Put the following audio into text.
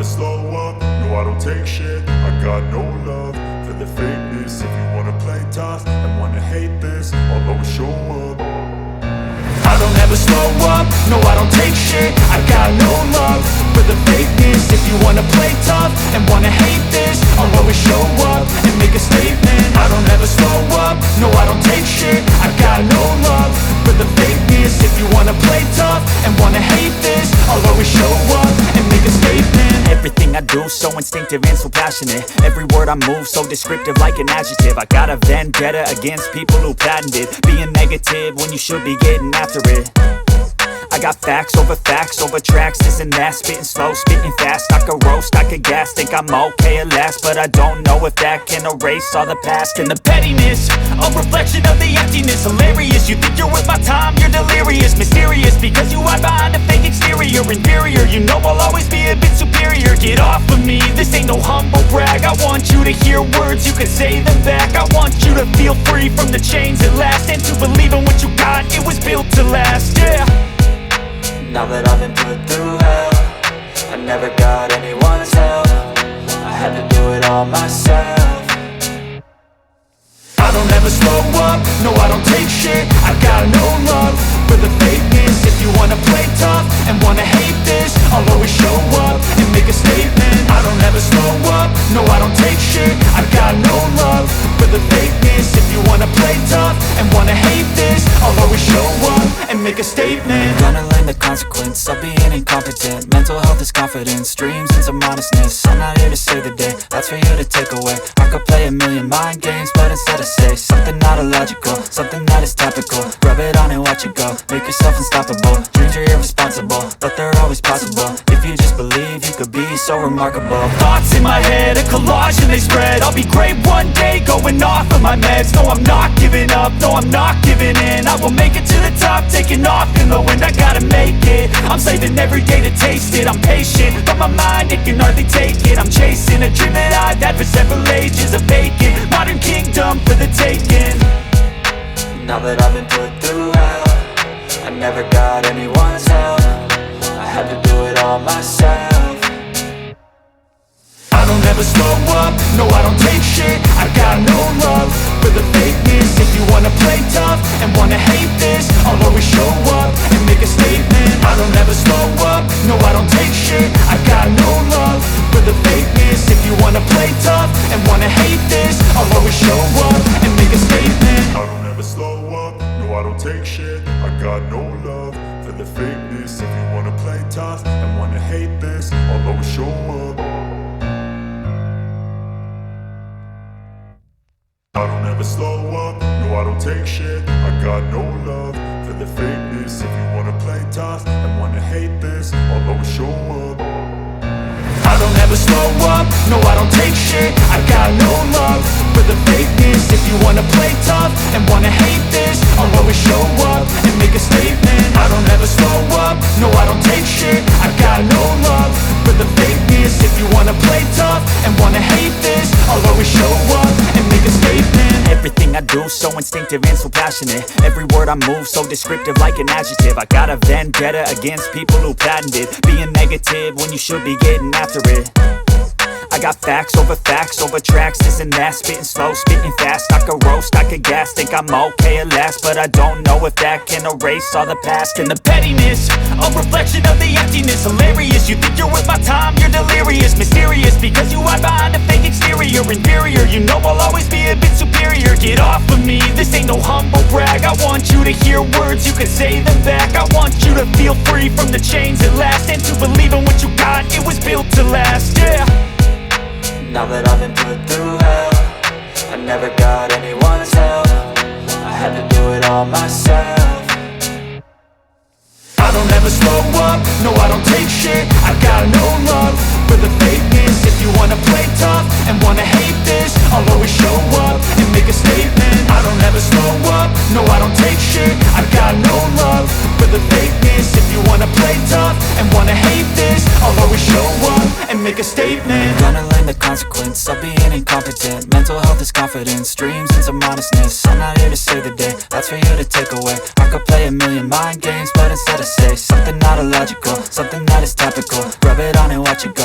slow up, no I don't take shit. I got no love for the fakeness. If you wanna play tough and wanna hate this, I'll always show up. I don't ever slow up, no I don't take shit. I got no love for the fakeness. If you wanna play tough and wanna hate this, I'll always show up and make a statement. I don't ever slow up, no I don't take shit. I got no love for the fakeness. If you wanna play tough and wanna hate this, I'll always show up and make a statement. Everything I do so instinctive and so passionate. Every word I move so descriptive like an adjective. I got a vendetta against people who patented being negative when you should be getting after it. I got facts over tracks, this and that. Spitting slow, spitting fast. I could roast, I could gas. Think I'm okay at last, but I don't know if that can erase all the past. And the pettiness, a reflection of the emptiness. Hilarious, you think you're worth my time, you're delirious. Mysterious, because you hide behind a fake exterior. Inferior, you know I'll always be a bit superior. Get off of me, this ain't no humble brag. I want you to hear words, you can say them back. I want you to feel free from the chains at last, and to believe in what you got, it was built to last, yeah. Now that I've been put through hell, I never got anyone's help. I had to do it all myself. I don't ever slow up, no I don't take shit. I got no love for the fakeness. If you wanna play tough and wanna hate this, I'll always show up and make a statement. I don't ever slow up, no I don't take shit. I got no love for the fakeness. If you wanna play tough and wanna hate this, I'll always show up and make a statement. Gonna learn the consequence of being incompetent. Mental health is confidence, dreams and some modestness. I'm not here to save the day, that's for you to take away. I could play a million mind games, but instead I say something not illogical, something that is topical. Rub it on and watch it go, make yourself unstoppable. Dreams are irresponsible, but they're always possible. If you just believe, you could be so remarkable. Thoughts in my head, a collage and they spread. I'll be great one day, going off of my meds. No, I'm not giving up, no, I'm not giving in. I will make it to the top, taking off in the wind. I gotta make it, I'm saving every day to taste it. I'm patient, but my mind, it can hardly take it. I'm chasing a dream that I've had for several ages. A vacant, modern kingdom for the taking. Now that I've been put through hell, I never got anyone's help. I had to do it all myself. I don't ever slow up, no I don't take shit. I got no love for the fakeness. If you wanna play tough and wanna hate this, I'll always show up and make a statement. I don't ever slow up, no I don't take shit. I got no love for the fakeness. If you wanna play tough and wanna hate this, I'll always show up and make a statement. I don't ever slow up, no I don't take shit. I got no love for the fakeness. If you wanna play tough and wanna hate this, I'll always show up. I don't ever slow up, no I don't take shit. I got no love for the fakeness. If you wanna play tough and wanna hate this, I'll always show up. I don't ever slow up, no I don't take shit. I got no love for the fakeness. If you wanna play tough and wanna hate this, I'll always show up and make a statement. I don't ever slow up, no I don't take shit. I got no love for the fakeness. If you wanna play tough and wanna hate this, I'll always show up and make a statement. Everything I do so instinctive and so passionate. Every word I move so descriptive like an adjective. I got a vendetta against people who patented being negative when you should be getting after it. I got facts over tracks, this and that. Spitting slow, spitting fast. I could roast, I could gas. Think I'm okay at last, but I don't know if that can erase all the past. And the pettiness, a reflection of the emptiness. Hilarious, you think you're worth my time, you're delirious. Mysterious, because you hide behind a fake exterior. Inferior, you know I'll always be a bit superior. Get off of me, this ain't no humble brag. I want you to hear words, you can say them back. I want you to feel free from the chains at last, and to believe in what you got, it was built to last, yeah. Now that I've been put through hell, I never got anyone's help. I had to do it all myself. I don't ever slow up, no I don't take shit. I got no love for the fakeness. If you wanna play tough and wanna hate this, I'll always show up and make a statement. I don't ever slow up, no I don't take shit. I got no love for the fakeness. If you wanna play tough and wanna hate this, I'll always show up and make a statement. Gonna learn the consequence of being incompetent. Mental health is confidence, dreams and some modestness. I'm not here to save the day, that's for you to take away. I could play a million mind games, but instead I say something not illogical, something that is topical. Rub it on and watch it go.